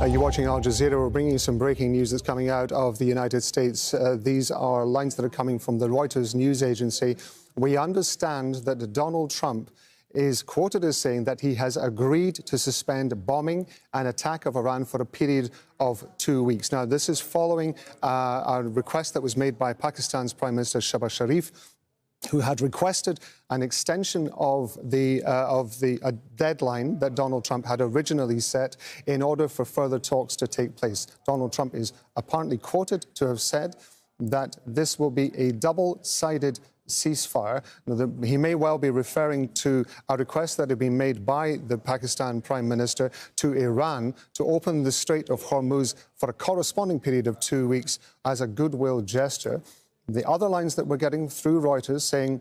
You're watching Al Jazeera. We're bringing you some breaking news that's coming out of the United States. These are lines that are coming from the Reuters news agency. We understand that Donald Trump is quoted as saying that he has agreed to suspend bombing and attack of Iran for a period of 2 weeks. Now, this is following a request that was made by Pakistan's Prime Minister Shehbaz Sharif, who had requested an extension of the deadline that Donald Trump had originally set in order for further talks to take place. Donald Trump is apparently quoted to have said that this will be a double-sided ceasefire. Now, he may well be referring to a request that had been made by the Pakistan Prime Minister to Iran to open the Strait of Hormuz for a corresponding period of 2 weeks as a goodwill gesture. The other lines that we're getting through Reuters saying,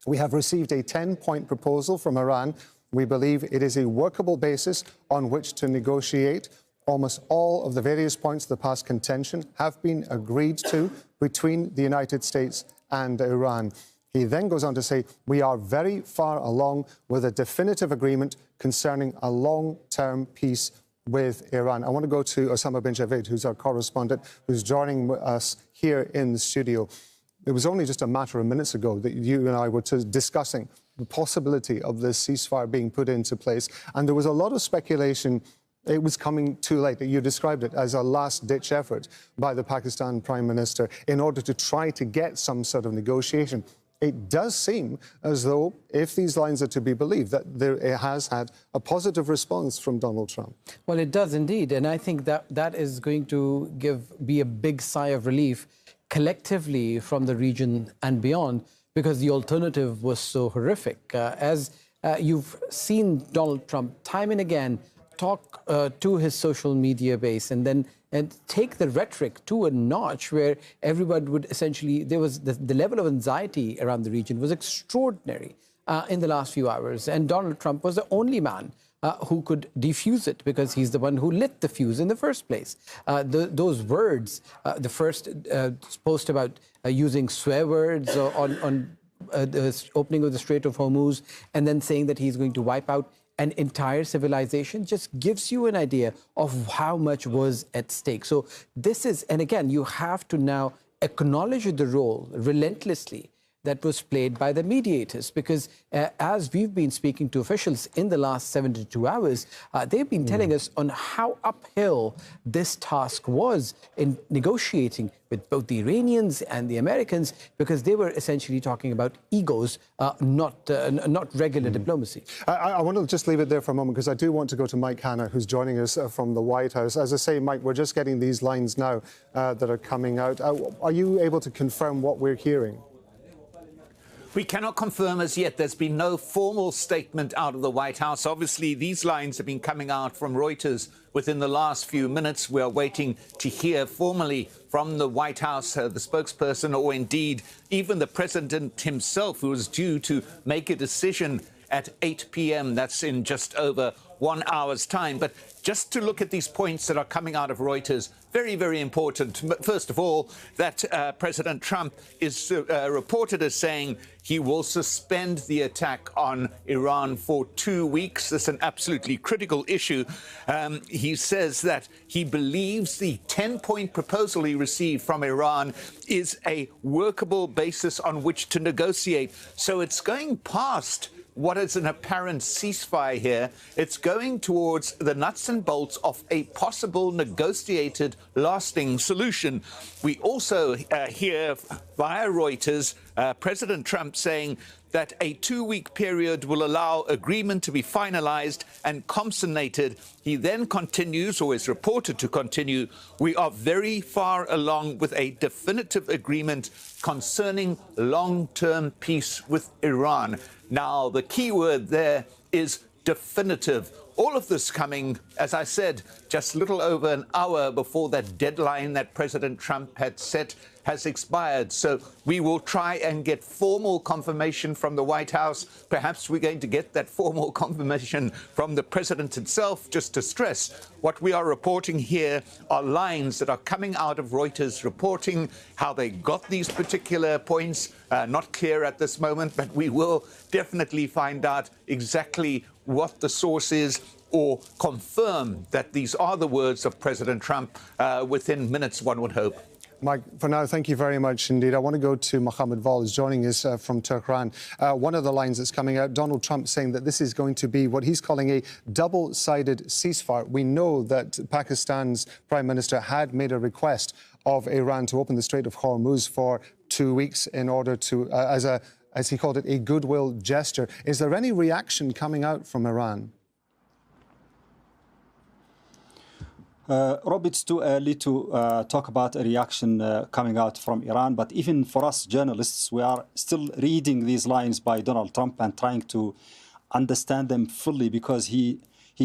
we have received a 10-point proposal from Iran. We believe it is a workable basis on which to negotiate. Almost all of the various points of the past contention have been agreed to between the United States and Iran. He then goes on to say, we are very far along with a definitive agreement concerning a long-term peace with Iran. I want to go to Osama bin Javid, who's our correspondent, who's joining us here in the studio. It was only just a matter of minutes ago that you and I were discussing the possibility of this ceasefire being put into place. And there was a lot of speculation it was coming too late. You described it as a last-ditch effort by the Pakistan Prime Minister in order to try to get some sort of negotiation. It does seem as though, if these lines are to be believed, that it has had a positive response from Donald Trump. Well, it does indeed. And I think that is going to be a big sigh of relief collectively from the region and beyond, because the alternative was so horrific. As you've seen Donald Trump time and again talk to his social media base and take the rhetoric to a notch where everybody would essentially, there was the level of anxiety around the region was extraordinary in the last few hours. And Donald Trump was the only man who could defuse it, because he's the one who lit the fuse in the first place. Those words, the first post about using swear words on the opening of the Strait of Hormuz, and then saying that he's going to wipe out an entire civilization, just gives you an idea of how much was at stake. So this is, and again, you have to now acknowledge the role relentlessly that was played by the mediators, because as we've been speaking to officials in the last 72 hours, they've been telling us on how uphill this task was in negotiating with both the Iranians and the Americans, because they were essentially talking about egos, not regular diplomacy. I want to just leave it there for a moment, because I do want to go to Mike Hanna, who's joining us from the White House. As I say, Mike, we're just getting these lines now that are coming out. Are you able to confirm what we're hearing? We cannot confirm as yet. There's been no formal statement out of the White House. Obviously, these lines have been coming out from Reuters within the last few minutes. We are waiting to hear formally from the White House, the spokesperson, or indeed even the president himself, who is due to make a decision at 8 p.m. That's in just over 1 hour's time. But just to look at these points that are coming out of Reuters, very, very important. First of all, that President Trump is reported as saying he will suspend the attack on Iran for 2 weeks. This is an absolutely critical issue. He says that he believes the 10-point proposal he received from Iran is a workable basis on which to negotiate. So it's going past what is an apparent ceasefire here. It's going towards the nuts and bolts of a possible negotiated lasting solution. We also hear via Reuters President Trump saying that a 2-week period will allow agreement to be finalized and consummated. He then continues, or is reported to continue, we are very far along with a definitive agreement concerning long-term peace with Iran. Now, the key word there is definitive. All of this coming, as I said, just little over an hour before that deadline that President Trump had set has expired. So we will try and get formal confirmation from the White House. Perhaps we're going to get that formal confirmation from the president himself. Just to stress, what we are reporting here are lines that are coming out of Reuters reporting how they got these particular points. Not clear at this moment, but we will definitely find out exactly what the source is or confirm that these are the words of President Trump within minutes, one would hope. Mike, for now, thank you very much indeed. I want to go to Mohammed Val, who's joining us from Tehran. One of the lines that's coming out, Donald Trump saying that this is going to be what he's calling a double-sided ceasefire. We know that Pakistan's Prime Minister had made a request of Iran to open the Strait of Hormuz for 2 weeks in order to, as he called it, a goodwill gesture. Is there any reaction coming out from Iran? Rob, it's too early to talk about a reaction coming out from Iran. But even for us journalists, we are still reading these lines by Donald Trump and trying to understand them fully, because he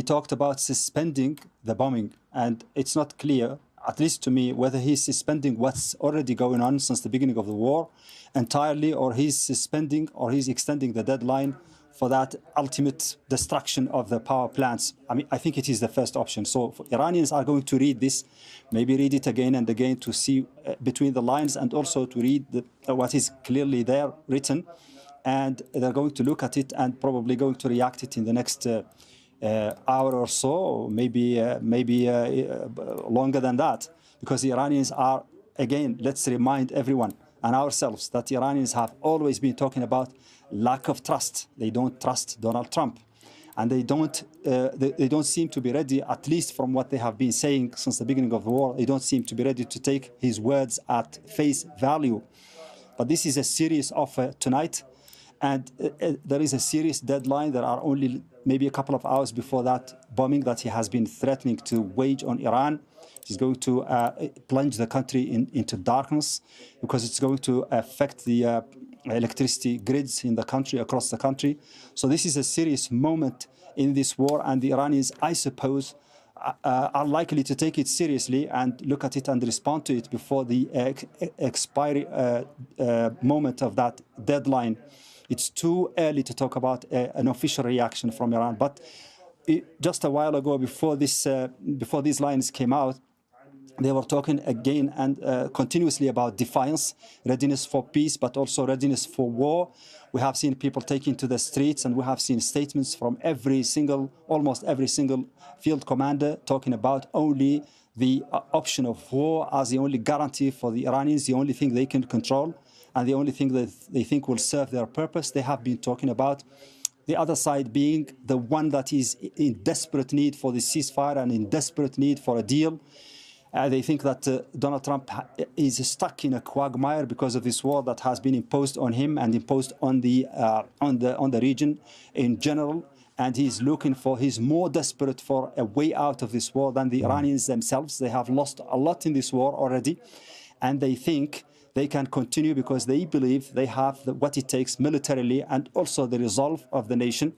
talked about suspending the bombing. And it's not clear, at least to me, whether he's suspending what's already going on since the beginning of the war entirely, or he's suspending or he's extending the deadline for that ultimate destruction of the power plants. I mean, I think it is the first option. So Iranians are going to read this, maybe read it again and again to see between the lines, and also to read what is clearly there written. And they're going to look at it and probably going to react it in the next hour or so, or maybe longer than that. Because the Iranians are, again, let's remind everyone and ourselves that the Iranians have always been talking about lack of trust. They don't trust Donald Trump, and they don't seem to be ready, at least from what they have been saying since the beginning of the war. They don't seem to be ready to take his words at face value. But this is a serious offer tonight, and there is a serious deadline. There are only maybe a couple of hours before that bombing that he has been threatening to wage on Iran. He's going to plunge the country into darkness, because it's going to affect the electricity grids in the country, across the country. So this is a serious moment in this war, and the Iranians, I suppose, are likely to take it seriously and look at it and respond to it before the expiry moment of that deadline. It's too early to talk about an official reaction from Iran. But just a while ago, before these lines came out, they were talking again and continuously about defiance, readiness for peace, but also readiness for war. We have seen people taking to the streets, and we have seen statements from almost every single field commander talking about only the option of war as the only guarantee for the Iranians, the only thing they can control, and the only thing that they think will serve their purpose. They have been talking about the other side being the one that is in desperate need for the ceasefire and in desperate need for a deal. They think that Donald Trump is stuck in a quagmire because of this war that has been imposed on him and imposed on the region in general. And he's more desperate for a way out of this war than the Iranians themselves. They have lost a lot in this war already, and they think they can continue because they believe they have what it takes militarily and also the resolve of the nation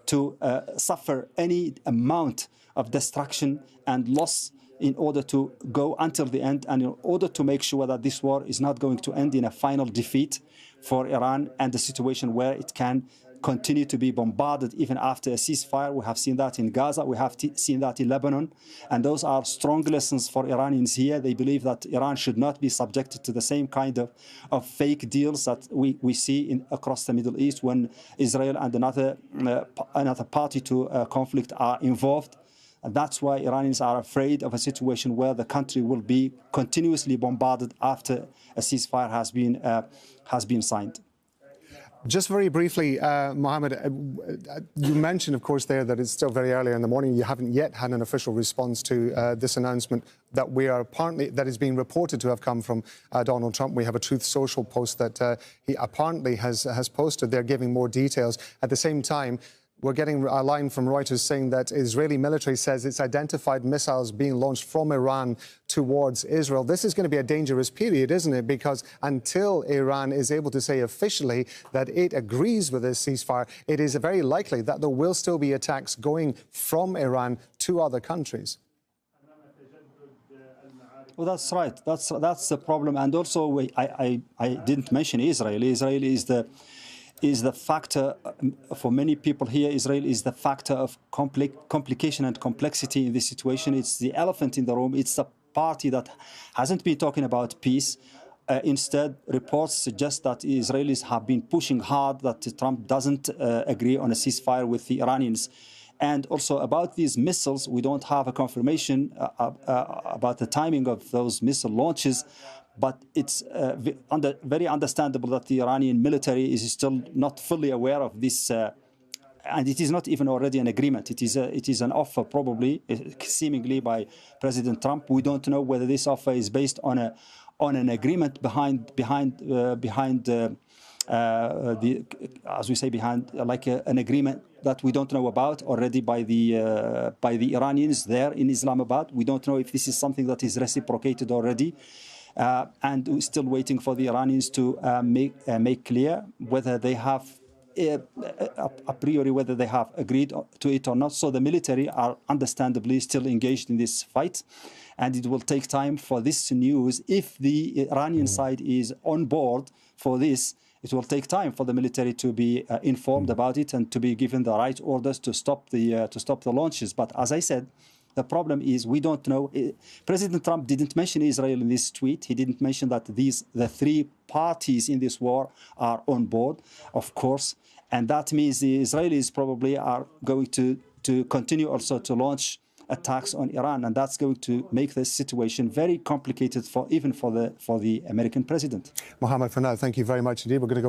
to suffer any amount of destruction and loss in order to go until the end, and in order to make sure that this war is not going to end in a final defeat for Iran and a situation where it can continue to be bombarded even after a ceasefire. We have seen that in Gaza, we have seen that in Lebanon, and those are strong lessons for Iranians here. They believe that Iran should not be subjected to the same kind of fake deals that we see across the Middle East when Israel and another party to conflict are involved. And that's why Iranians are afraid of a situation where the country will be continuously bombarded after a ceasefire has been signed. Just very briefly, Mohammed, you mentioned, of course, there that it's still very early in the morning. You haven't yet had an official response to this announcement that that is being reported to have come from Donald Trump. We have a Truth Social post that he apparently has posted. They're giving more details. At the same time, we're getting a line from Reuters saying that Israeli military says it's identified missiles being launched from Iran towards Israel. This is going to be a dangerous period, isn't it? Because until Iran is able to say officially that it agrees with this ceasefire, it is very likely that there will still be attacks going from Iran to other countries. Well, that's right. That's the problem. And also, I didn't mention Israel. Israel is the factor for many people here. Israel is the factor of complication and complexity in this situation. It's the elephant in the room. It's the party that hasn't been talking about peace. Instead, reports suggest that Israelis have been pushing hard, that Trump doesn't agree on a ceasefire with the Iranians. And also about these missiles, we don't have a confirmation about the timing of those missile launches, but it's very understandable that the Iranian military is still not fully aware of this, and it is not even already an agreement. It is an offer, probably, seemingly by President Trump. We don't know whether this offer is based on an agreement behind as we say, behind an agreement that we don't know about already by the Iranians there in Islamabad. We don't know if this is something that is reciprocated already. And we're still waiting for the Iranians to make clear whether they have, a priori, whether they have agreed to it or not. So the military are understandably still engaged in this fight. And it will take time for this news. If the Iranian side is on board for this, it will take time for the military to be informed about it and to be given the right orders to stop the launches. But as I said, the problem is we don't know. President Trump didn't mention Israel in this tweet. He didn't mention that the three parties in this war are on board, of course. And that means the Israelis probably are going to continue also to launch attacks on Iran, and that's going to make this situation very complicated even for the American president. Mohammed, for now, thank you very much indeed. We're going to go back